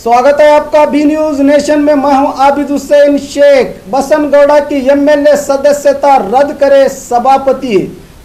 स्वागत है आपका बी न्यूज नेशन में। मैं हूं आबिद हुसैन शेख। बसनगौड़ा की एमएलए सदस्यता रद्द करे सभापति।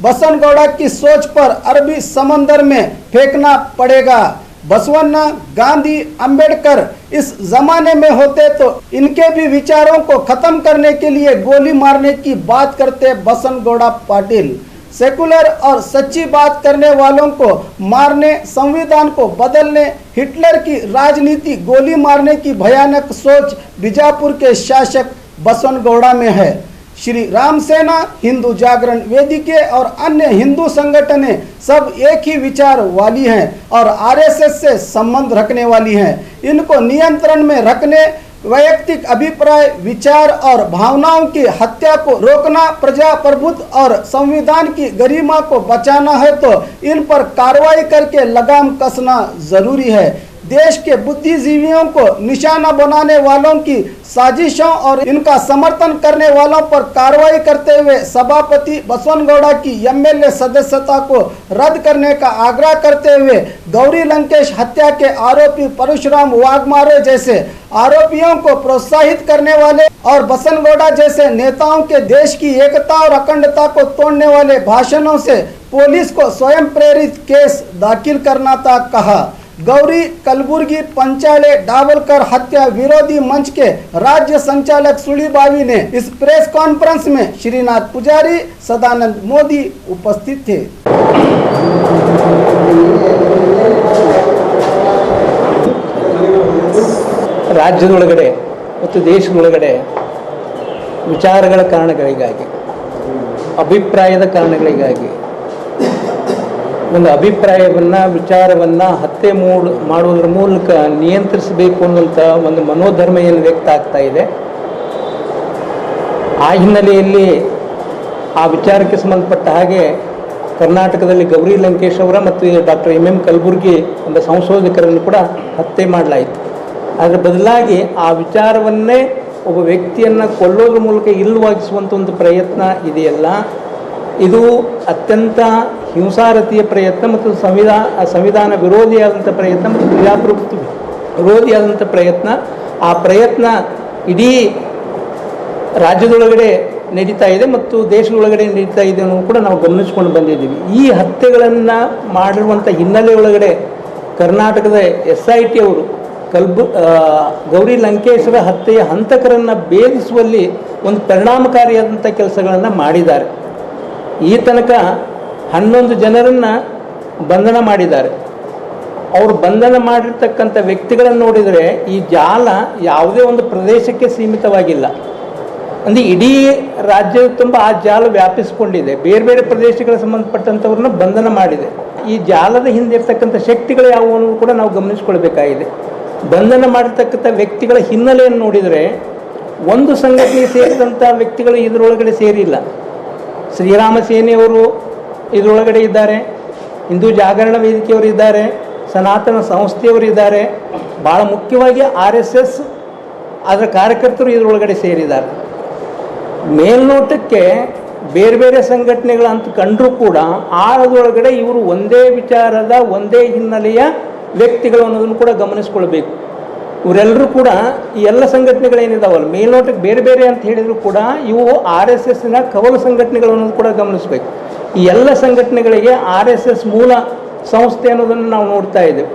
बसनगौड़ा की सोच पर अरबी समंदर में फेंकना पड़ेगा। बसवन्ना, गांधी, अंबेडकर इस जमाने में होते तो इनके भी विचारों को खत्म करने के लिए गोली मारने की बात करते बसनगौड़ा पाटिल। सेकुलर और सच्ची बात करने वालों को मारने, संविधान को बदलने, हिटलर की राजनीति, गोली मारने की भयानक सोच बीजापुर के शासक बसवनगौड़ा में है। श्री राम सेना, हिंदू जागरण वेदिके और अन्य हिंदू संगठनें सब एक ही विचार वाली हैं और आरएसएस से संबंध रखने वाली हैं। इनको नियंत्रण में रखने, वैयक्तिक अभिप्राय, विचार और भावनाओं की हत्या को रोकना, प्रजाप्रभुत्व और संविधान की गरिमा को बचाना है तो इन पर कार्रवाई करके लगाम कसना जरूरी है। देश के बुद्धिजीवियों को निशाना बनाने वालों की साजिशों और इनका समर्थन करने वालों पर कार्रवाई करते हुए सभापति बसवनगौड़ा की एमएलए सदस्यता को रद्द करने का आग्रह करते हुए गौरी लंकेश हत्या के आरोपी परशुराम वाघमारे जैसे आरोपियों को प्रोत्साहित करने वाले और बसनगौड़ा जैसे नेताओं के देश की एकता और अखंडता को तोड़ने वाले भाषणों से पुलिस को स्वयं प्रेरित केस दाखिल करना था कहा। गौरी कलबुर्गी पंचाले डावलकर हत्या विरोधी मंच के राज्य संचालक सुलीबावी ने इस प्रेस कॉन्फ्रेंस में श्रीनाथ पुजारी, सदानंद मोदी उपस्थित थे। ರಾಜ್ಯದೊಳಗಡೆ ಮತ್ತು ದೇಶದೊಳಗಡೆ ವಿಚಾರಗಳ ಕಾರಣಗಳಿಗಾಗಿ, ಅಭಿಪ್ರಾಯದ ಕಾರಣಗಳಿಗಾಗಿ ಒಂದು ಅಭಿಪ್ರಾಯವನ್ನು, ವಿಚಾರವನ್ನು ಹತ್ಯೆ ಮಾಡುವುದರ ಮೂಲಕ ನಿಯಂತ್ರಿಸಬೇಕು ಅನ್ನುವಂಥ ಒಂದು ಮನೋಧರ್ಮ ಏನು ವ್ಯಕ್ತ ಆಗ್ತಾ ಇದೆ. ಆ ಹಿನ್ನೆಲೆಯಲ್ಲಿ ಆ ವಿಚಾರಕ್ಕೆ ಸಂಬಂಧಪಟ್ಟ ಹಾಗೆ ಕರ್ನಾಟಕದಲ್ಲಿ ಗೌರಿ ಲಂಕೇಶ್ ಅವರ ಮತ್ತು ಡಾಕ್ಟರ್ ಎಂ ಕಲಬುರ್ಗಿ ಎಂಬ ಸಂಶೋಧಕರನ್ನು ಕೂಡ ಹತ್ಯೆ ಮಾಡಲಾಯಿತು. ಅದರ ಬದಲಾಗಿ ಆ ವಿಚಾರವನ್ನೇ ಒಬ್ಬ ವ್ಯಕ್ತಿಯನ್ನು ಕೊಲ್ಲೋದ್ರ ಮೂಲಕ ಇಲ್ಲವಾಗಿಸುವಂಥ ಒಂದು ಪ್ರಯತ್ನ ಇದೆಯಲ್ಲ, ಇದು ಅತ್ಯಂತ ಹಿಂಸಾರತಿಯ ಪ್ರಯತ್ನ ಮತ್ತು ಸಂವಿಧಾನ ವಿರೋಧಿಯಾದಂಥ ಪ್ರಯತ್ನ ಮತ್ತು ಪ್ರಜಾಪ್ರಭುತ್ವ ವಿರೋಧಿಯಾದಂಥ ಪ್ರಯತ್ನ. ಆ ಪ್ರಯತ್ನ ಇಡೀ ರಾಜ್ಯದೊಳಗಡೆ ನಡೀತಾ ಇದೆ ಮತ್ತು ದೇಶದೊಳಗಡೆ ನಡೀತಾ ಇದೆ ಅನ್ನೋದು ಕೂಡ ನಾವು ಗಮನಿಸ್ಕೊಂಡು ಬಂದಿದ್ದೀವಿ. ಈ ಹತ್ಯೆಗಳನ್ನು ಮಾಡಿರುವಂಥ ಹಿನ್ನೆಲೆಯೊಳಗಡೆ ಕರ್ನಾಟಕದ SIT ಅವರು ಗೌರಿ ಲಂಕೇಶ್ವರ ಹತ್ಯೆಯ ಹಂತಕರನ್ನು ಭೇದಿಸುವಲ್ಲಿ ಒಂದು ಪರಿಣಾಮಕಾರಿಯಾದಂಥ ಕೆಲಸಗಳನ್ನು ಮಾಡಿದ್ದಾರೆ. ಈ ತನಕ 11 ಜನರನ್ನು ಬಂಧನ ಮಾಡಿದ್ದಾರೆ. ಅವರು ಬಂಧನ ಮಾಡಿರ್ತಕ್ಕಂಥ ವ್ಯಕ್ತಿಗಳನ್ನು ನೋಡಿದರೆ ಈ ಜಾಲ ಯಾವುದೇ ಒಂದು ಪ್ರದೇಶಕ್ಕೆ ಸೀಮಿತವಾಗಿಲ್ಲ. ಅಂದರೆ ಇಡೀ ರಾಜ್ಯದ ತುಂಬ ಆ ಜಾಲ ವ್ಯಾಪಿಸಿಕೊಂಡಿದೆ. ಬೇರೆ ಬೇರೆ ಪ್ರದೇಶಗಳಿಗೆ ಸಂಬಂಧಪಟ್ಟಂಥವ್ರನ್ನ ಬಂಧನ ಮಾಡಿದೆ. ಈ ಜಾಲದ ಹಿಂದೆ ಇರ್ತಕ್ಕಂಥ ಶಕ್ತಿಗಳು ಯಾವುವು ಅನ್ನೋದು ಕೂಡ ನಾವು ಗಮನಿಸ್ಕೊಳ್ಬೇಕಾಗಿದೆ. ಬಂಧನ ಮಾಡಿರ್ತಕ್ಕಂಥ ವ್ಯಕ್ತಿಗಳ ಹಿನ್ನೆಲೆಯನ್ನು ನೋಡಿದರೆ ಒಂದು ಸಂಘಟನೆಗೆ ಸೇರಿದಂಥ ವ್ಯಕ್ತಿಗಳು ಇದರೊಳಗಡೆ ಸೇರಿಲ್ಲ. ಶ್ರೀರಾಮ ಸೇನೆಯವರು ಇದರೊಳಗಡೆ ಇದ್ದಾರೆ, ಹಿಂದೂ ಜಾಗರಣ ವೇದಿಕೆಯವರು ಇದ್ದಾರೆ, ಸನಾತನ ಸಂಸ್ಥೆಯವರು ಇದ್ದಾರೆ, ಭಾಳ ಮುಖ್ಯವಾಗಿ RSS ಅದರ ಕಾರ್ಯಕರ್ತರು ಇದರೊಳಗಡೆ ಸೇರಿದ್ದಾರೆ. ಮೇಲ್ನೋಟಕ್ಕೆ ಬೇರೆ ಬೇರೆ ಸಂಘಟನೆಗಳು ಅಂತ ಕಂಡರೂ ಕೂಡ ಆಳದೊಳಗಡೆ ಇವರು ಒಂದೇ ವಿಚಾರದ, ಒಂದೇ ಹಿನ್ನೆಲೆಯ ವ್ಯಕ್ತಿಗಳು ಅನ್ನೋದನ್ನು ಕೂಡ ಗಮನಿಸ್ಕೊಳ್ಬೇಕು. ಇವರೆಲ್ಲರೂ ಕೂಡ ಈ ಎಲ್ಲ ಸಂಘಟನೆಗಳೇನಿದಾವಲ್ಲ, ಮೇಲ್ನೋಟಕ್ಕೆ ಬೇರೆ ಬೇರೆ ಅಂತ ಹೇಳಿದ್ರು ಕೂಡ ಇವು RSSನ ಕವಲು ಸಂಘಟನೆಗಳು ಅನ್ನೋದು ಕೂಡ ಗಮನಿಸಬೇಕು. ಈ ಎಲ್ಲ ಸಂಘಟನೆಗಳಿಗೆ RSS ಮೂಲ ಸಂಸ್ಥೆ ಅನ್ನೋದನ್ನು ನಾವು ನೋಡ್ತಾ ಇದ್ದೇವೆ.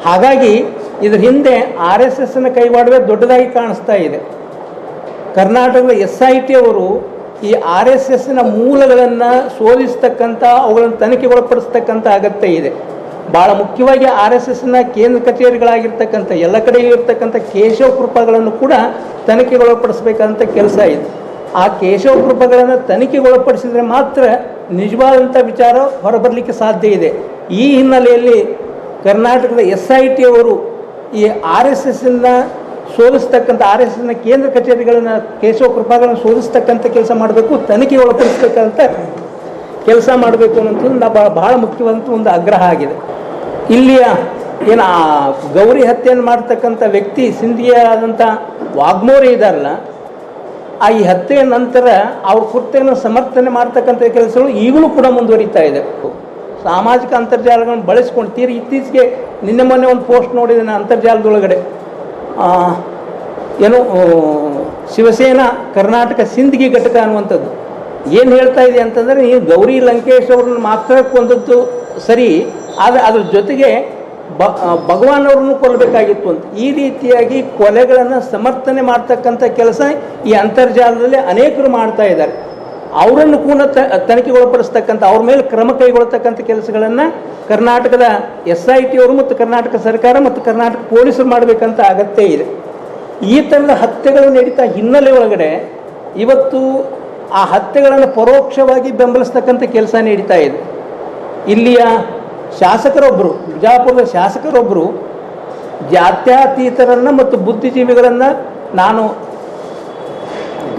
ಹಾಗಾಗಿ ಇದ್ರ ಹಿಂದೆ RSSನ ಕೈವಾಡವೇ ದೊಡ್ಡದಾಗಿ ಕಾಣಿಸ್ತಾ ಇದೆ. ಕರ್ನಾಟಕದ SIT ಅವರು ಈ RSSನ ಮೂಲಗಳನ್ನು ಶೋಧಿಸ್ತಕ್ಕಂಥ, ಅವುಗಳನ್ನು ತನಿಖೆಗೊಳಪಡಿಸ್ತಕ್ಕಂಥ ಅಗತ್ಯ ಇದೆ. ಭಾಳ ಮುಖ್ಯವಾಗಿ RSSನ ಕೇಂದ್ರ ಕಚೇರಿಗಳಾಗಿರ್ತಕ್ಕಂಥ ಎಲ್ಲ ಕಡೆಯೂ ಇರ್ತಕ್ಕಂಥ ಕೇಶವ ಕೃಪಗಳನ್ನು ಕೂಡ ತನಿಖೆಗೊಳಪಡಿಸಬೇಕಂತ ಕೆಲಸ ಇದೆ. ಆ ಕೇಶವ ಕೃಪಗಳನ್ನು ತನಿಖೆಗೊಳಪಡಿಸಿದರೆ ಮಾತ್ರ ನಿಜವಾದಂಥ ವಿಚಾರ ಹೊರಬರಲಿಕ್ಕೆ ಸಾಧ್ಯ ಇದೆ. ಈ ಹಿನ್ನೆಲೆಯಲ್ಲಿ ಕರ್ನಾಟಕದ SIT ಅವರು ಈ RSSನ ಶೋಧಿಸ್ತಕ್ಕಂಥ, RSSನ ಕೇಂದ್ರ ಕಚೇರಿಗಳನ್ನು, ಕೇಶವ ಕೃಪಗಳನ್ನು ಶೋಧಿಸ್ತಕ್ಕಂಥ ಕೆಲಸ ಮಾಡಬೇಕು, ತನಿಖೆಗೊಳಪಡಿಸ್ತಕ್ಕಂಥ ಕೆಲಸ ಮಾಡಬೇಕು ಅನ್ನೋದು ಬಹಳ ಮುಖ್ಯವಾದಂಥ ಒಂದು ಆಗ್ರಹ ಆಗಿದೆ. ಇಲ್ಲಿಯ ಏನು ಗೌರಿ ಹತ್ಯೆಯನ್ನು ಮಾಡ್ತಕ್ಕಂಥ ವ್ಯಕ್ತಿ ಸಿಂಧಿಯಾದಂಥ ವಾಘ್ಮೋರೆ ಇದ್ದಾರಲ್ಲ, ಈ ಹತ್ಯೆಯ ನಂತರ ಅವ್ರ ಕೃತ್ಯವನ್ನು ಸಮರ್ಥನೆ ಮಾಡ್ತಕ್ಕಂಥ ಕೆಲಸಗಳು ಈಗಲೂ ಕೂಡ ಮುಂದುವರಿತಾ ಇದೆ. ಸಾಮಾಜಿಕ ಅಂತರ್ಜಾಲಗಳನ್ನು ಬಳಸ್ಕೊಂಡು ಇತ್ತೀಚೆಗೆ ನಿನ್ನೆ ಮೊನ್ನೆ ಒಂದು ಪೋಸ್ಟ್ ನೋಡಿದ್ದೇನೆ ಅಂತರ್ಜಾಲದೊಳಗಡೆ ಏನು ಶಿವಸೇನಾ ಕರ್ನಾಟಕ ಸಿಂದಗಿ ಘಟಕ ಅನ್ನುವಂಥದ್ದು ಏನು ಹೇಳ್ತಾ ಇದೆ ಅಂತಂದರೆ, ನೀವು ಗೌರಿ ಲಂಕೇಶ್ ಅವ್ರನ್ನ ಮಾತ್ರ ಕೊಂದದ್ದು ಸರಿ, ಆದರೆ ಅದ್ರ ಜೊತೆಗೆ ಭಗವಾನ್ ಅವ್ರನ್ನು ಕೊಲ್ಲಬೇಕಾಗಿತ್ತು ಅಂತ. ಈ ರೀತಿಯಾಗಿ ಕೊಲೆಗಳನ್ನು ಸಮರ್ಥನೆ ಮಾಡ್ತಕ್ಕಂಥ ಕೆಲಸ ಈ ಅಂತರ್ಜಾಲದಲ್ಲಿ ಅನೇಕರು ಮಾಡ್ತಾ ಇದ್ದಾರೆ. ಅವರನ್ನು ಕೂಡ ತನಿಖೆಗೊಳಪಡಿಸ್ತಕ್ಕಂಥ, ಅವ್ರ ಮೇಲೆ ಕ್ರಮ ಕೈಗೊಳ್ಳತಕ್ಕಂಥ ಕೆಲಸಗಳನ್ನು ಕರ್ನಾಟಕದ SIT ಅವರು ಮತ್ತು ಕರ್ನಾಟಕ ಸರ್ಕಾರ ಮತ್ತು ಕರ್ನಾಟಕ ಪೊಲೀಸರು ಮಾಡಬೇಕಂತ ಅಗತ್ಯ ಇದೆ. ಈ ಥರದ ಹತ್ಯೆಗಳು ನಡೀತಾ ಹಿನ್ನೆಲೆ ಒಳಗಡೆ ಇವತ್ತು ಆ ಹತ್ಯೆಗಳನ್ನು ಪರೋಕ್ಷವಾಗಿ ಬೆಂಬಲಿಸ್ತಕ್ಕಂಥ ಕೆಲಸ ನಡೀತಾ ಇದೆ. ಇಲ್ಲಿಯ ಶಾಸಕರೊಬ್ಬರು, ಬಿಜಾಪುರದ ಶಾಸಕರೊಬ್ಬರು ಜಾತ್ಯತೀತರನ್ನು ಮತ್ತು ಬುದ್ಧಿಜೀವಿಗಳನ್ನು ನಾನು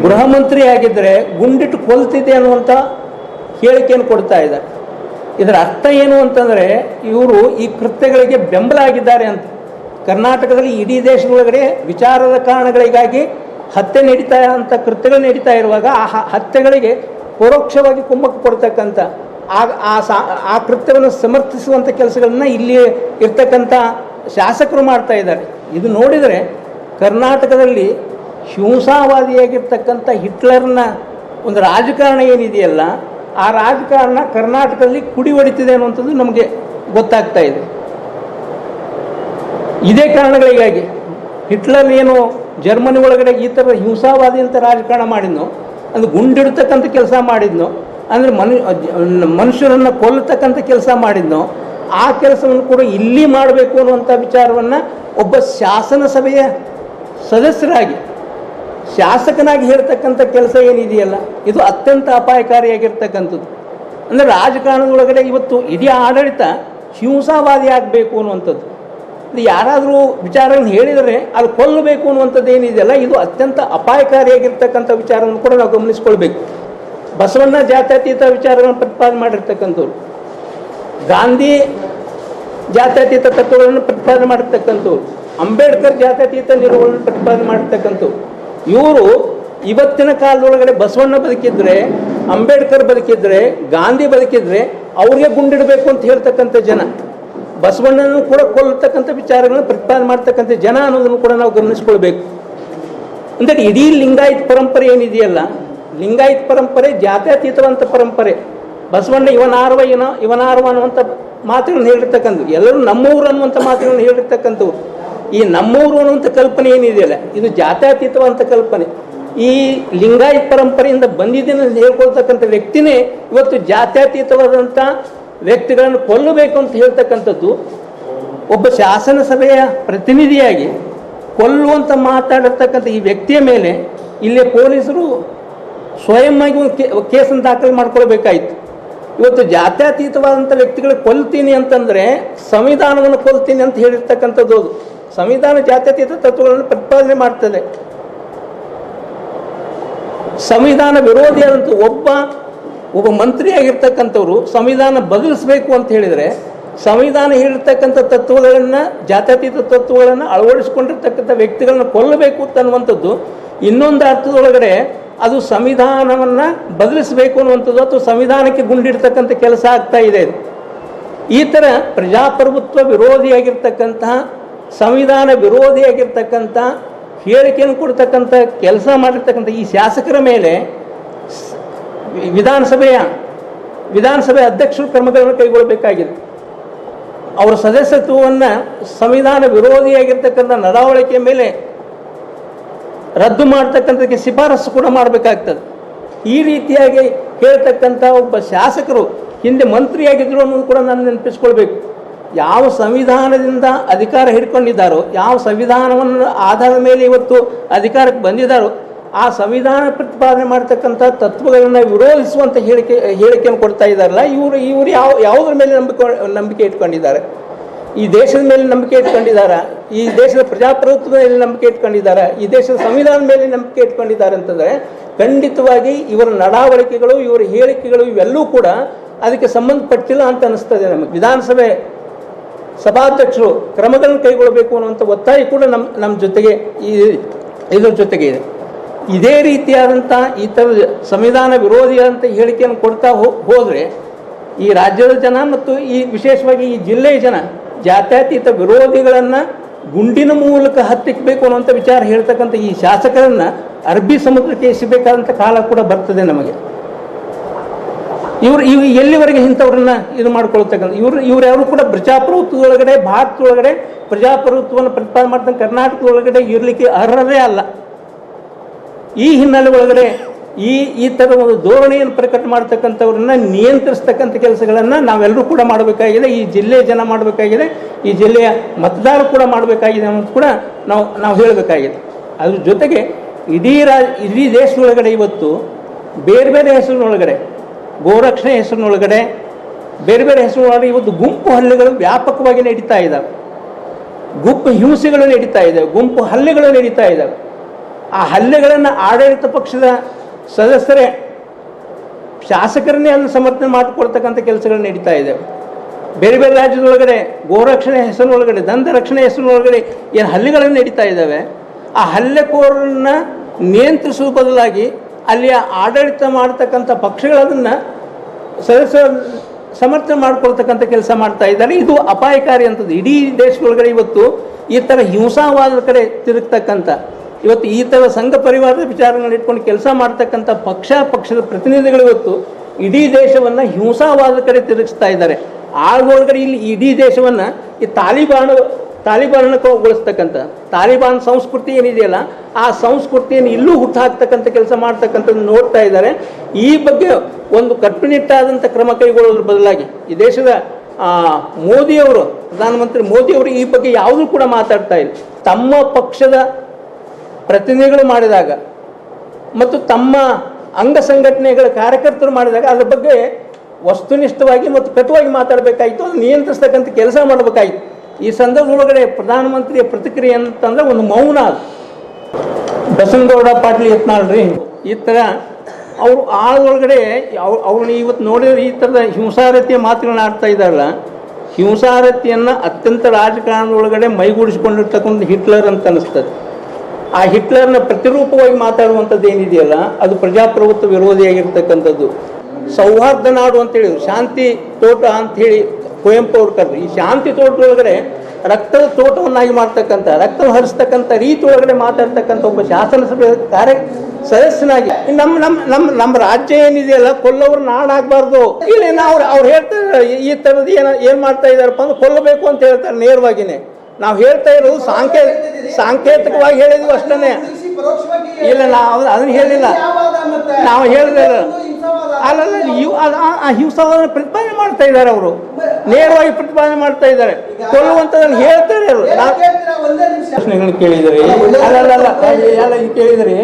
ಗೃಹ ಮಂತ್ರಿ ಆಗಿದ್ದರೆ ಗುಂಡಿಟ್ಟು ಕೊಲ್ತಿದ್ದೆ ಅನ್ನುವಂಥ ಹೇಳಿಕೆಯನ್ನು ಕೊಡ್ತಾ ಇದ್ದಾರೆ. ಇದರ ಅರ್ಥ ಏನು ಅಂತಂದರೆ, ಇವರು ಈ ಕೃತ್ಯಗಳಿಗೆ ಬೆಂಬಲ ಆಗಿದ್ದಾರೆ ಅಂತ. ಕರ್ನಾಟಕದಲ್ಲಿ ಇಡೀ ದೇಶದೊಳಗಡೆ ವಿಚಾರದ ಕಾರಣಗಳಿಗಾಗಿ ಹತ್ಯೆ ನಡೀತಾ ಅಂತ ಕೃತ್ಯಗಳು ನಡೀತಾ ಇರುವಾಗ ಆ ಹತ್ಯೆಗಳಿಗೆ ಪರೋಕ್ಷವಾಗಿ ಕುಮ್ಮಕ್ಕು ಕೊಡ್ತಕ್ಕಂಥ ಆ ಕೃತ್ಯವನ್ನು ಸಮರ್ಥಿಸುವಂಥ ಕೆಲಸಗಳನ್ನ ಇಲ್ಲಿ ಇರ್ತಕ್ಕಂಥ ಶಾಸಕರು ಮಾಡ್ತಾ ಇದ್ದಾರೆ. ಇದು ನೋಡಿದರೆ ಕರ್ನಾಟಕದಲ್ಲಿ ಹಿಂಸಾವಾದಿಯಾಗಿರ್ತಕ್ಕಂಥ ಹಿಟ್ಲರ್ನ ಒಂದು ರಾಜಕಾರಣ ಏನಿದೆಯಲ್ಲ, ಆ ರಾಜಕಾರಣ ಕರ್ನಾಟಕದಲ್ಲಿ ಕುಡಿ ಹೊಡಿತಿದೆ ಅನ್ನುವಂಥದ್ದು ನಮಗೆ ಗೊತ್ತಾಗ್ತಾ ಇದೆ. ಇದೇ ಕಾರಣಗಳಿಗಾಗಿ ಹಿಟ್ಲರ್ ಏನು ಜರ್ಮನಿ ಒಳಗಡೆ ಈ ಥರ ಹಿಂಸಾವಾದಿ ಅಂತ ರಾಜಕಾರಣ ಮಾಡಿದ್ನೋ, ಅದು ಗುಂಡಿಡ್ತಕ್ಕಂಥ ಕೆಲಸ ಮಾಡಿದ್ನೋ, ಅಂದರೆ ಮನುಷ್ಯರನ್ನು ಕೊಲ್ಲತಕ್ಕಂಥ ಕೆಲಸ ಮಾಡಿದ್ನೋ, ಆ ಕೆಲಸವನ್ನು ಕೂಡ ಇಲ್ಲಿ ಮಾಡಬೇಕು ಅನ್ನುವಂಥ ವಿಚಾರವನ್ನು ಒಬ್ಬ ಶಾಸನ ಸಭೆಯ ಸದಸ್ಯರಾಗಿ ಶಾಸಕನಾಗಿ ಹೇಳ್ತಕ್ಕಂಥ ಕೆಲಸ ಏನಿದೆಯಲ್ಲ, ಇದು ಅತ್ಯಂತ ಅಪಾಯಕಾರಿಯಾಗಿರ್ತಕ್ಕಂಥದ್ದು. ಅಂದರೆ ರಾಜಕಾರಣದೊಳಗಡೆ ಇವತ್ತು ಇಡೀ ಆಡಳಿತ ಹಿಂಸಾವಾದಿ ಆಗಬೇಕು ಅನ್ನುವಂಥದ್ದು. ಇದು ಯಾರಾದರೂ ವಿಚಾರವನ್ನು ಹೇಳಿದರೆ ಅದು ಕೊಲ್ಲಬೇಕು ಅನ್ನುವಂಥದ್ದು ಏನಿದೆಯಲ್ಲ, ಇದು ಅತ್ಯಂತ ಅಪಾಯಕಾರಿಯಾಗಿರ್ತಕ್ಕಂಥ ವಿಚಾರವನ್ನು ಕೂಡ ನಾವು ಗಮನಿಸ್ಕೊಳ್ಬೇಕು. ಬಸವಣ್ಣ ಜಾತ್ಯತೀತ ವಿಚಾರಗಳನ್ನು ಪ್ರತಿಪಾದನೆ ಮಾಡಿರ್ತಕ್ಕಂಥವ್ರು, ಗಾಂಧಿ ಜಾತ್ಯತೀತ ತತ್ವಗಳನ್ನು ಪ್ರತಿಪಾದನೆ ಮಾಡಿರ್ತಕ್ಕಂಥವ್ರು, ಅಂಬೇಡ್ಕರ್ ಜಾತ್ಯತೀತ ನಿಲುವುಗಳನ್ನು ಪ್ರತಿಪಾದನೆ ಮಾಡಿರ್ತಕ್ಕಂಥವ್ರು. ಇವರು ಇವತ್ತಿನ ಕಾಲದೊಳಗಡೆ ಬಸವಣ್ಣ ಬದುಕಿದ್ರೆ, ಅಂಬೇಡ್ಕರ್ ಬದುಕಿದ್ರೆ, ಗಾಂಧಿ ಬದುಕಿದ್ರೆ ಅವ್ರಿಗೆ ಗುಂಡಿಡಬೇಕು ಅಂತ ಹೇಳ್ತಕ್ಕಂಥ ಜನ, ಬಸವಣ್ಣನನ್ನು ಕೂಡ ಕೊಲ್ಲತಕ್ಕಂಥ ವಿಚಾರಗಳನ್ನು ಪ್ರತಿಪಾದನೆ ಮಾಡ್ತಕ್ಕಂಥ ಜನ ಅನ್ನೋದನ್ನು ಕೂಡ ನಾವು ಗಮನಿಸ್ಕೊಳ್ಬೇಕು. ಅಂದರೆ ಇಡೀ ಲಿಂಗಾಯತ್ ಪರಂಪರೆ ಏನಿದೆಯಲ್ಲ, ಲಿಂಗಾಯತ್ ಪರಂಪರೆ ಜಾತ್ಯತೀತವಂತ ಪರಂಪರೆ. ಬಸವಣ್ಣ ಇವನಾರ್ವ ಅನ್ನುವಂಥ ಮಾತುಗಳನ್ನು ಹೇಳಿರ್ತಕ್ಕಂಥ, ಎಲ್ಲರೂ ನಮ್ಮೂರು ಅನ್ನುವಂಥ ಮಾತುಗಳನ್ನು ಹೇಳಿರ್ತಕ್ಕಂಥವ್ರು. ಈ ನಮ್ಮೂರು ಅನ್ನುವಂಥ ಕಲ್ಪನೆ ಏನಿದೆಯಲ್ಲ, ಇದು ಜಾತ್ಯತೀತವಂತ ಕಲ್ಪನೆ. ಈ ಲಿಂಗಾಯತ್ ಪರಂಪರೆಯಿಂದ ಬಂದಿದ್ದೇನೆ ಅಂತ ಹೇಳ್ಕೊಳ್ತಕ್ಕಂಥ ವ್ಯಕ್ತಿನೇ ಇವತ್ತು ಜಾತ್ಯತೀತವಾದಂಥ ವ್ಯಕ್ತಿಗಳನ್ನು ಕೊಲ್ಲಬೇಕು ಅಂತ ಹೇಳ್ತಕ್ಕಂಥದ್ದು. ಒಬ್ಬ ಶಾಸನ ಸಭೆಯ ಪ್ರತಿನಿಧಿಯಾಗಿ ಕೊಲ್ಲುವಂತ ಮಾತಾಡಿರ್ತಕ್ಕಂಥ ಈ ವ್ಯಕ್ತಿಯ ಮೇಲೆ ಇಲ್ಲಿ ಪೊಲೀಸರು ಸ್ವಯಂ ಆಗಿ ಒಂದು ಕೇಸನ್ನು ದಾಖಲೆ ಮಾಡ್ಕೊಳ್ಬೇಕಾಯ್ತು. ಇವತ್ತು ಜಾತ್ಯತೀತವಾದಂಥ ವ್ಯಕ್ತಿಗಳು ಕೊಲ್ತೀನಿ ಅಂತಂದರೆ ಸಂವಿಧಾನವನ್ನು ಕೊಲ್ತೀನಿ ಅಂತ ಹೇಳಿರ್ತಕ್ಕಂಥದ್ದು. ಅದು ಸಂವಿಧಾನ ಜಾತ್ಯತೀತ ತತ್ವಗಳನ್ನು ಪ್ರತಿಪಾದನೆ ಮಾಡ್ತದೆ. ಸಂವಿಧಾನ ವಿರೋಧಿಯಾದಂಥ ಒಬ್ಬ ಮಂತ್ರಿಯಾಗಿರ್ತಕ್ಕಂಥವ್ರು ಸಂವಿಧಾನ ಬದಲಿಸಬೇಕು ಅಂತ ಹೇಳಿದರೆ, ಸಂವಿಧಾನ ಹೇಳಿರ್ತಕ್ಕಂಥ ತತ್ವಗಳನ್ನು, ಜಾತ್ಯತೀತ ತತ್ವಗಳನ್ನು ಅಳವಡಿಸಿಕೊಂಡಿರ್ತಕ್ಕಂಥ ವ್ಯಕ್ತಿಗಳನ್ನ ಕೊಲ್ಲಬೇಕು ಅನ್ನುವಂಥದ್ದು ಇನ್ನೊಂದು ಅರ್ಥದೊಳಗಡೆ ಅದು ಸಂವಿಧಾನವನ್ನು ಬದಲಿಸಬೇಕು ಅನ್ನುವಂಥದ್ದು ಅಥವಾ ಸಂವಿಧಾನಕ್ಕೆ ಗುಂಡಿಡ್ತಕ್ಕಂಥ ಕೆಲಸ ಆಗ್ತಾ ಇದೆ. ಈ ಥರ ಪ್ರಜಾಪ್ರಭುತ್ವ ವಿರೋಧಿಯಾಗಿರ್ತಕ್ಕಂತಹ, ಸಂವಿಧಾನ ವಿರೋಧಿಯಾಗಿರ್ತಕ್ಕಂಥ ಹೇಳಿಕೆಯನ್ನು ಕೊಡ್ತಕ್ಕಂಥ ಕೆಲಸ ಮಾಡಿರ್ತಕ್ಕಂಥ ಈ ಶಾಸಕರ ಮೇಲೆ ವಿಧಾನಸಭೆ ಅಧ್ಯಕ್ಷರು ಕ್ರಮಗಳನ್ನು ಕೈಗೊಳ್ಳಬೇಕಾಗಿದೆ. ಅವರ ಸದಸ್ಯತ್ವವನ್ನು ಸಂವಿಧಾನ ವಿರೋಧಿಯಾಗಿರ್ತಕ್ಕಂಥ ನಡವಳಿಕೆ ಮೇಲೆ ರದ್ದು ಮಾಡ್ತಕ್ಕಂಥಕ್ಕೆ ಶಿಫಾರಸು ಕೂಡ ಮಾಡಬೇಕಾಗ್ತದೆ. ಈ ರೀತಿಯಾಗಿ ಹೇಳ್ತಕ್ಕಂಥ ಒಬ್ಬ ಶಾಸಕರು ಹಿಂದೆ ಮಂತ್ರಿಯಾಗಿದ್ದರು ಅನ್ನೋದು ಕೂಡ ನಾನು ನೆನಪಿಸ್ಕೊಳ್ಬೇಕು. ಯಾವ ಸಂವಿಧಾನದಿಂದ ಅಧಿಕಾರ ಹಿಡ್ಕೊಂಡಿದ್ದಾರೋ, ಯಾವ ಸಂವಿಧಾನವನ್ನು ಆಧಾರದ ಮೇಲೆ ಇವತ್ತು ಅಧಿಕಾರಕ್ಕೆ ಬಂದಿದ್ದಾರೋ, ಆ ಸಂವಿಧಾನ ಪ್ರತಿಪಾದನೆ ಮಾಡ್ತಕ್ಕಂಥ ತತ್ವಗಳನ್ನು ವಿರೋಧಿಸುವಂಥ ಹೇಳಿಕೆಯನ್ನು ಕೊಡ್ತಾ ಇದ್ದಾರಲ್ಲ, ಇವರು ಯಾವುದರ ಮೇಲೆ ನಂಬಿಕೆ ಇಟ್ಕೊಂಡಿದ್ದಾರೆ? ಈ ದೇಶದ ಮೇಲೆ ನಂಬಿಕೆ ಇಟ್ಕೊಂಡಿದ್ದಾರೆ, ಈ ದೇಶದ ಪ್ರಜಾಪ್ರಭುತ್ವದ ಮೇಲೆ ನಂಬಿಕೆ ಇಟ್ಕೊಂಡಿದ್ದಾರೆ, ಈ ದೇಶದ ಸಂವಿಧಾನದ ಮೇಲೆ ನಂಬಿಕೆ ಇಟ್ಕೊಂಡಿದ್ದಾರೆ ಅಂತಂದರೆ ಖಂಡಿತವಾಗಿ ಇವರ ನಡವಳಿಕೆಗಳು, ಇವರ ಹೇಳಿಕೆಗಳು ಇವೆಲ್ಲವೂ ಕೂಡ ಅದಕ್ಕೆ ಸಂಬಂಧಪಟ್ಟಿಲ್ಲ ಅಂತ ಅನಿಸ್ತದೆ ನಮಗೆ. ವಿಧಾನಸಭೆ ಸಭಾಧ್ಯಕ್ಷರು ಕ್ರಮಗಳನ್ನು ಕೈಗೊಳ್ಳಬೇಕು ಅನ್ನುವಂಥ ಒತ್ತಾಯ ಕೂಡ ನಮ್ಮ ಜೊತೆಗೆ ಇದರ ಜೊತೆಗೆ ಇದೆ. ಇದೇ ರೀತಿಯಾದಂಥ ಈ ಥರದ ಸಂವಿಧಾನ ವಿರೋಧಿಯಾದಂಥ ಹೇಳಿಕೆಯನ್ನು ಕೊಡ್ತಾ ಹೋದರೆ ಈ ರಾಜ್ಯದ ಜನ ಮತ್ತು ಈ ವಿಶೇಷವಾಗಿ ಈ ಜಿಲ್ಲೆಯ ಜನ ಜಾತ್ಯತೀತ ವಿರೋಧಿಗಳನ್ನು ಗುಂಡಿನ ಮೂಲಕ ಹತ್ತಿಕ್ಕಬೇಕು ಅನ್ನುವಂಥ ವಿಚಾರ ಹೇಳ್ತಕ್ಕಂಥ ಈ ಶಾಸಕರನ್ನು ಅರಬ್ಬಿ ಸಮುದ್ರಕ್ಕೆ ಎಸಬೇಕಾದಂಥ ಕಾಲ ಕೂಡ ಬರ್ತದೆ ನಮಗೆ. ಇವರು ಎಲ್ಲಿವರೆಗೆ ಇಂಥವ್ರನ್ನ ಇದು ಮಾಡ್ಕೊಳ್ತಕ್ಕಂಥ ಇವ್ರು ಯಾರು ಕೂಡ ಪ್ರಜಾಪ್ರಭುತ್ವದೊಳಗಡೆ, ಭಾರತದೊಳಗಡೆ ಪ್ರಜಾಪ್ರಭುತ್ವವನ್ನು ಪ್ರತಿಪಾದನೆ ಮಾಡ್ತಕ್ಕಂಥ ಕರ್ನಾಟಕದೊಳಗಡೆ ಇರಲಿಕ್ಕೆ ಅರ್ಹರೇ ಅಲ್ಲ. ಈ ಹಿನ್ನೆಲೆ ಒಳಗಡೆ ಈ ಥರ ಒಂದು ಧೋರಣೆಯನ್ನು ಪ್ರಕಟ ಮಾಡ್ತಕ್ಕಂಥವ್ರನ್ನ ನಿಯಂತ್ರಿಸ್ತಕ್ಕಂಥ ಕೆಲಸಗಳನ್ನು ನಾವೆಲ್ಲರೂ ಕೂಡ ಮಾಡಬೇಕಾಗಿದೆ. ಈ ಜಿಲ್ಲೆಯ ಜನ ಮಾಡಬೇಕಾಗಿದೆ, ಈ ಜಿಲ್ಲೆಯ ಮತದಾರರು ಕೂಡ ಮಾಡಬೇಕಾಗಿದೆ ಅನ್ನೋದು ಕೂಡ ನಾವು ಹೇಳಬೇಕಾಗಿದೆ. ಅದ್ರ ಜೊತೆಗೆ ಇಡೀ ದೇಶದೊಳಗಡೆ ಇವತ್ತು ಬೇರೆ ಬೇರೆ ಹೆಸರಿನೊಳಗಡೆ, ಗೋರಕ್ಷಣೆ ಹೆಸರಿನೊಳಗಡೆ, ಬೇರೆ ಬೇರೆ ಹೆಸರಿನೊಳಗಡೆ ಇವತ್ತು ಗುಂಪು ಹಲ್ಲೆಗಳು ವ್ಯಾಪಕವಾಗಿ ನಡೀತಾ ಇದ್ದಾವೆ, ಗುಂಪು ಹಿಂಸೆಗಳು ನಡೀತಾ ಇದ್ದಾವೆ, ಗುಂಪು ಹಲ್ಲೆಗಳು ನಡೀತಾ ಇದ್ದಾವೆ. ಆ ಹಲ್ಲೆಗಳನ್ನು ಆಡಳಿತ ಪಕ್ಷದ ಸದಸ್ಯರೇ, ಶಾಸಕರನ್ನೇ ಅಲ್ಲಿ ಸಮರ್ಥನೆ ಮಾಡಿಕೊಡ್ತಕ್ಕಂಥ ಕೆಲಸಗಳು ನಡೀತಾ ಇದ್ದಾವೆ. ಬೇರೆ ಬೇರೆ ರಾಜ್ಯದೊಳಗಡೆ ಗೋರಕ್ಷಣೆ ಹೆಸರಿನೊಳಗಡೆ, ದಂಡ ರಕ್ಷಣೆ ಹೆಸರಿನೊಳಗಡೆ ಏನು ಹಲ್ಲೆಗಳನ್ನು ನಡೀತಾ ಇದ್ದಾವೆ, ಆ ಹಲ್ಲೆಕೋರನ್ನ ನಿಯಂತ್ರಿಸುವ ಬದಲಾಗಿ ಅಲ್ಲಿಯ ಆಡಳಿತ ಮಾಡ್ತಕ್ಕಂಥ ಪಕ್ಷಗಳದನ್ನು ಸದಸ್ಯ ಸಮರ್ಥನೆ ಮಾಡಿಕೊಳ್ತಕ್ಕಂಥ ಕೆಲಸ ಮಾಡ್ತಾ ಇದ್ದಾರೆ. ಇದು ಅಪಾಯಕಾರಿ ಅಂತದ್ದು. ಇಡೀ ದೇಶದೊಳಗಡೆ ಇವತ್ತು ಈ ಥರ ಹಿಂಸಾವಾದದ ಕಡೆ ತಿರುಗ್ತಕ್ಕಂಥ, ಇವತ್ತು ಈ ಥರ ಸಂಘ ಪರಿವಾರದ ವಿಚಾರಗಳನ್ನ ಇಟ್ಕೊಂಡು ಕೆಲಸ ಮಾಡ್ತಕ್ಕಂಥ ಪಕ್ಷದ ಪ್ರತಿನಿಧಿಗಳು ಇವತ್ತು ಇಡೀ ದೇಶವನ್ನು ಹಿಂಸಾವಾದದ ಕಡೆ ತಿರುಗಿಸ್ತಾ ಇದ್ದಾರೆ. ಆಳೊಳಗಡೆ ಇಲ್ಲಿ ಇಡೀ ದೇಶವನ್ನು ಈ ತಾಲಿಬಾನಗೊಳಿಸ್ತಕ್ಕಂಥ ತಾಲಿಬಾನ್ ಸಂಸ್ಕೃತಿ ಏನಿದೆಯಲ್ಲ, ಆ ಸಂಸ್ಕೃತಿಯನ್ನು ಇಲ್ಲೂ ಹುಟ್ಟುಹಾಕ್ತಕ್ಕಂಥ ಕೆಲಸ ಮಾಡ್ತಕ್ಕಂಥದ್ದು ನೋಡ್ತಾ ಇದ್ದಾರೆ. ಈ ಬಗ್ಗೆ ಒಂದು ಕಟ್ಟುನಿಟ್ಟಾದಂಥ ಕ್ರಮ ಕೈಗೊಳ್ಳೋದ್ರ ಬದಲಾಗಿ ಈ ದೇಶದ ಮೋದಿಯವರು, ಪ್ರಧಾನಮಂತ್ರಿ ಮೋದಿಯವರು ಈ ಬಗ್ಗೆ ಯಾವುದೂ ಕೂಡ ಮಾತಾಡ್ತಾ ಇಲ್ಲ. ತಮ್ಮ ಪಕ್ಷದ ಪ್ರತಿನಿಧಿಗಳು ಮಾಡಿದಾಗ ಮತ್ತು ತಮ್ಮ ಅಂಗ ಸಂಘಟನೆಗಳ ಕಾರ್ಯಕರ್ತರು ಮಾಡಿದಾಗ ಅದ್ರ ಬಗ್ಗೆ ವಸ್ತುನಿಷ್ಠವಾಗಿ ಮತ್ತು ಕಟುವಾಗಿ ಮಾತಾಡಬೇಕಾಯಿತು, ಅದು ನಿಯಂತ್ರಿಸ್ತಕ್ಕಂಥ ಕೆಲಸ ಮಾಡಬೇಕಾಯಿತು. ಈ ಸಂದರ್ಭದೊಳಗಡೆ ಪ್ರಧಾನಮಂತ್ರಿಯ ಪ್ರತಿಕ್ರಿಯೆ ಅಂತಂದ್ರೆ ಒಂದು ಮೌನ. ಬಸನಗೌಡ ಪಾಟೀಲ್ ಯತ್ನಾಳ್ರಿ ಈ ಥರ ಅವರು ಆಳೊಳಗಡೆ ಅವ್ರನ್ನ ಇವತ್ತು ನೋಡಿದ್ರೆ ಈ ಥರದ ಹಿಂಸಾರತಿಯ ಮಾತುಗಳನ್ನ ಆಡ್ತಾ ಇದ್ದಾರಲ್ಲ, ಹಿಂಸಾರತಿಯನ್ನು ಅತ್ಯಂತ ರಾಜಕಾರಣದೊಳಗಡೆ ಮೈಗೂಡಿಸಿಕೊಂಡಿರ್ತಕ್ಕಂಥ ಹಿಟ್ಲರ್ ಅಂತ ಅನಿಸ್ತದೆ. ಆ ಹಿಟ್ಲರ್ನ ಪ್ರತಿರೂಪವಾಗಿ ಮಾತಾಡುವಂಥದ್ದು ಏನಿದೆಯಲ್ಲ, ಅದು ಪ್ರಜಾಪ್ರಭುತ್ವ ವಿರೋಧಿಯಾಗಿರ್ತಕ್ಕಂಥದ್ದು. ಸೌಹಾರ್ದ ನಾಡು ಅಂತ ಹೇಳಿದ್ರು, ಶಾಂತಿ ತೋಟ ಅಂಥೇಳಿ ಕುವೆಂಪು ಅವ್ರು ಕರೆದ್ರು. ಈ ಶಾಂತಿ ತೋಟದೊಳಗಡೆ ರಕ್ತದ ತೋಟವನ್ನಾಗಿ ಮಾಡ್ತಕ್ಕಂಥ, ರಕ್ತ ಹರಿಸ್ತಕ್ಕಂಥ ರೀತಿ ಒಳಗಡೆ ಮಾತಾಡ್ತಕ್ಕಂಥ ಒಬ್ಬ ಶಾಸನಸಭೆ ಸದಸ್ಯನಾಗಿ ನಮ್ಮ ರಾಜ್ಯ ಏನಿದೆಯಲ್ಲ, ಕೊಲ್ಲವರು ನಾಡಾಗಬಾರ್ದು. ಇಲ್ಲ ಅವ್ರು ಹೇಳ್ತಾರೆ ಈ ಥರದ್ದು ಏನು ಮಾಡ್ತಾ ಇದ್ದಾರಪ್ಪ ಅಂದ್ರೆ ಕೊಲ್ಲಬೇಕು ಅಂತ ಹೇಳ್ತಾರೆ ನೇರವಾಗಿನೇ. ನಾವು ಹೇಳ್ತಾ ಇರೋದು ಸಾಂಕೇತಿಕವಾಗಿ ಹೇಳಿದ್ವಿ ಅಷ್ಟೇ. ಇಲ್ಲ, ನಾವು ಅದನ್ನು ಹೇಳಿಲ್ಲ, ನಾವು ಹೇಳಿದ್ರೆ ಆ ಹಿಂಸಾವಾದ ಪ್ರತಿಪಾದನೆ ಮಾಡ್ತಾ ಇದ್ದಾರೆ. ಅವರು ನೇರವಾಗಿ ಪ್ರತಿಪಾದನೆ ಮಾಡ್ತಾ ಇದ್ದಾರೆ, ಕೊಲ್ಲುವಂಥದ್ದನ್ನು ಹೇಳ್ತಾರೆ. ಪ್ರಶ್ನೆಗಳನ್ನು ಕೇಳಿದರೆ ಕೇಳಿದರೆ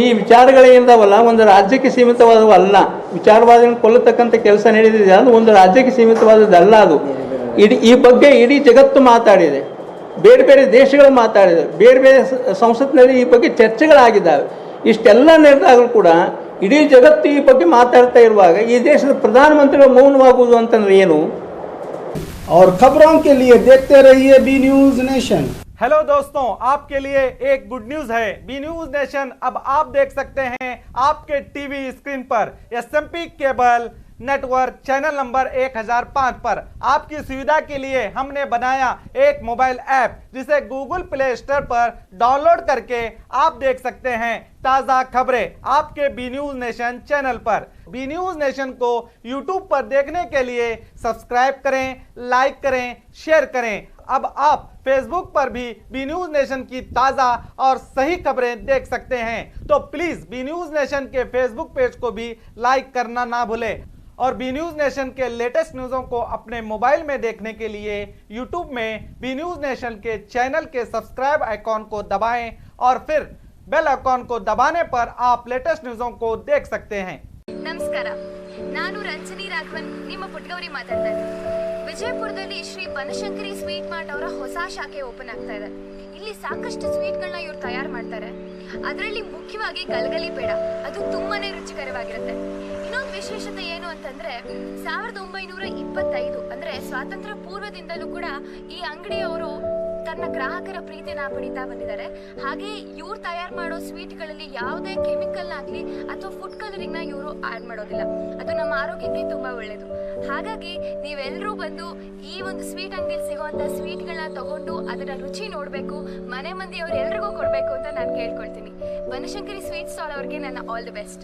ಈ ವಿಚಾರಗಳೇನಿದಾವಲ್ಲ ಒಂದು ರಾಜ್ಯಕ್ಕೆ ಸೀಮಿತವಾದವಲ್ಲ. ವಿಚಾರವಾದಿಗಳನ್ನು ಕೊಲ್ಲತಕ್ಕಂಥ ಕೆಲಸ ನಡೆದಿದೆ, ಅದು ಒಂದು ರಾಜ್ಯಕ್ಕೆ ಸೀಮಿತವಾದದ್ದಲ್ಲ. ಅದು ಈ ಬಗ್ಗೆ ಇಡೀ ಜಗತ್ತು ಮಾತಾಡಿದೆ, ಬೇರೆ ಬೇರೆ ದೇಶಗಳು ಮಾತಾಡಿದೆ, ಬೇರೆ ಬೇರೆ ಸಂಸತ್ನಲ್ಲಿ ಈ ಬಗ್ಗೆ ಚರ್ಚೆಗಳಾಗಿದ್ದಾವೆ. ಇಷ್ಟೆಲ್ಲ ನಡೆದಾಗಲೂ ಕೂಡ ಇಡೀ ಜಗತ್ತು ಈ ಬಗ್ಗೆ ಮಾತಾಡ್ತಾ ಇರುವಾಗ ಈ ದೇಶದ ಪ್ರಧಾನಮಂತ್ರಿಗಳು ಮೌನವಾಗುವುದು ಅಂತಂದ್ರೆ ಏನು? और खबरों के लिए देखते रहिए बी न्यूज नेशन। हेलो दोस्तों, आपके लिए एक गुड न्यूज है। बी न्यूज नेशन अब आप देख सकते हैं आपके टीवी स्क्रीन पर SMP cable network channel number 1005 पर। आपकी सुविधा के लिए हमने बनाया एक मोबाइल ऐप जिसे गूगल प्ले स्टोर पर डाउनलोड करके आप देख सकते हैं ताज़ा खबरें आपके बी न्यूज नेशन चैनल पर। बी न्यूज नेशन को यूट्यूब पर देखने के लिए सब्सक्राइब करें, लाइक करें, शेयर करें। अब आप फेसबुक पर भी बी न्यूज नेशन की ताज़ा और सही खबरें देख सकते हैं। तो प्लीज़ बी न्यूज नेशन के फेसबुक पेज को भी लाइक करना ना भूलें। और बी न्यूज नेशन के लेटेस्ट न्यूज़ों को अपने मोबाइल में देखने के लिए यूट्यूब में बी न्यूज नेशन के चैनल के सब्सक्राइब आइकॉन को दबाएं और फिर बेल आइकॉन को दबाने पर आप लेटेस्ट न्यूज़ों को देख सकते हैं। ನಮಸ್ಕಾರ, ನಾನು ರಂಜನಿ ರಾಘವನ್, ನಿಮ್ಮ ಪುಟ್ಗೌರಿ ಮಾತಾಡ್ತಾ ಇದ್ದೀನಿ. ವಿಜಯಪುರದಲ್ಲಿ ಶ್ರೀ ಬನಶಂಕರಿ ಸ್ವೀಟ್ ಮಾರ್ಟ್ ಅವರ ಹೊಸ ಶಾಖೆ ಓಪನ್ ಆಗ್ತಾ ಇದೆ. ಇಲ್ಲಿ ಸಾಕಷ್ಟು ಸ್ವೀಟ್ಗಳನ್ನ ಇವ್ರು ತಯಾರು ಮಾಡ್ತಾರೆ. ಅದರಲ್ಲಿ ಮುಖ್ಯವಾಗಿ ಗಲಗಲಿ ಪೇಡ, ಅದು ತುಂಬಾನೇ ರುಚಿಕರವಾಗಿರುತ್ತೆ. ಇನ್ನೊಂದು ವಿಶೇಷತೆ ಏನು ಅಂತಂದ್ರೆ 1925 ಅಂದ್ರೆ ಸ್ವಾತಂತ್ರ್ಯ ಪೂರ್ವದಿಂದಲೂ ಕೂಡ ಈ ಅಂಗಡಿಯವರು ತನ್ನ ಗ್ರಾಹಕರ ಪ್ರೀತಿನ ಪಡಿತಾ ಬಂದಿದ್ದಾರೆ. ಹಾಗೆ ಇವ್ರು ತಯಾರು ಮಾಡೋ ಸ್ವೀಟ್ಗಳಲ್ಲಿ ಯಾವುದೇ ಕೆಮಿಕಲ್ ಆಗಲಿ ಅಥವಾ ಫುಡ್ ಕಲರಿಂಗ್ನ ಇವರು ಆಡ್ ಮಾಡೋದಿಲ್ಲ. ಅದು ನಮ್ಮ ಆರೋಗ್ಯಕ್ಕೆ ತುಂಬಾ ಒಳ್ಳೆಯದು. ಹಾಗಾಗಿ ನೀವೆಲ್ಲರೂ ಬಂದು ಈ ಒಂದು ಸ್ವೀಟ್ ಅಂಗಡಿಯಲ್ಲಿ ಸಿಗುವಂಥ ಸ್ವೀಟ್ಗಳನ್ನ ತಗೊಂಡು ಅದರ ರುಚಿ ನೋಡಬೇಕು, ಮನೆ ಮಂದಿಯವ್ರು ಎಲ್ರಿಗೂ ಕೊಡಬೇಕು ಅಂತ ನಾನು ಕೇಳ್ಕೊಳ್ತೀನಿ. ಬನಶಂಕರಿ ಸ್ವೀಟ್ ಸ್ಟಾಲ್ ಅವ್ರಿಗೆ ನನ್ನ ಆಲ್ ದಿ ಬೆಸ್ಟ್.